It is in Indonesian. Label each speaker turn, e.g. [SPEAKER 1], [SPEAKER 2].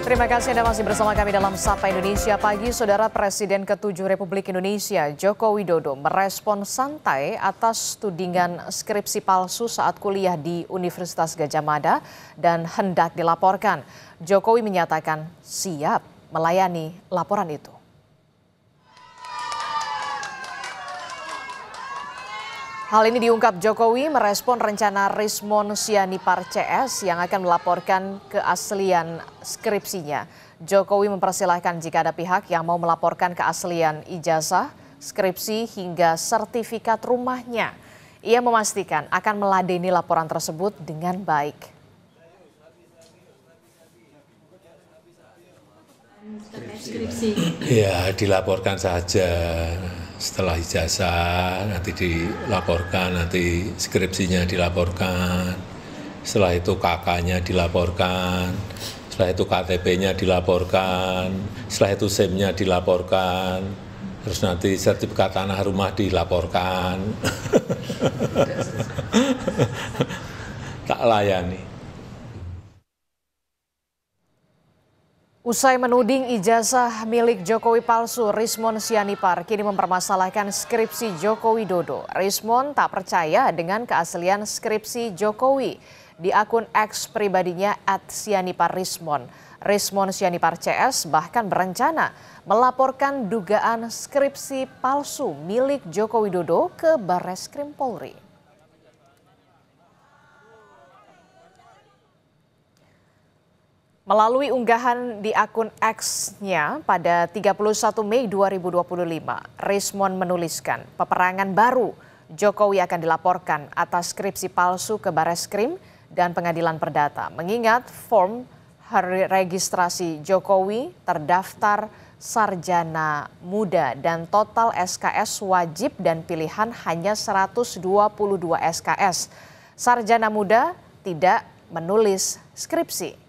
[SPEAKER 1] Terima kasih Anda masih bersama kami dalam Sapa Indonesia Pagi. Saudara Presiden ke-7 Republik Indonesia Joko Widodo merespon santai atas tudingan skripsi palsu saat kuliah di Universitas Gadjah Mada dan hendak dilaporkan. Jokowi menyatakan siap melayani laporan itu. Hal ini diungkap Jokowi merespon rencana Rismon Sianipar CS yang akan melaporkan keaslian skripsinya. Jokowi mempersilahkan jika ada pihak yang mau melaporkan keaslian ijazah, skripsi hingga sertifikat rumahnya. Ia memastikan akan meladeni laporan tersebut dengan baik.
[SPEAKER 2] Ya, dilaporkan saja. Setelah ijazah nanti dilaporkan, nanti skripsinya dilaporkan, setelah itu KK-nya dilaporkan, setelah itu KTP-nya dilaporkan, setelah itu SIM-nya dilaporkan, terus nanti sertifikat tanah rumah dilaporkan. Tak layani.
[SPEAKER 1] Usai menuding ijazah milik Jokowi palsu, Rismon Sianipar kini mempermasalahkan skripsi Joko Widodo. Rismon tak percaya dengan keaslian skripsi Jokowi. Di akun X pribadinya @sianiparrismon, Rismon Sianipar CS bahkan berencana melaporkan dugaan skripsi palsu milik Joko Widodo ke Barreskrim Polri. Melalui unggahan di akun X-nya pada 31 Mei 2025, Rismon menuliskan peperangan baru Jokowi akan dilaporkan atas skripsi palsu ke Barreskrim dan Pengadilan Perdata. Mengingat form registrasi Jokowi terdaftar sarjana muda dan total SKS wajib dan pilihan hanya 122 SKS. Sarjana muda tidak menulis skripsi.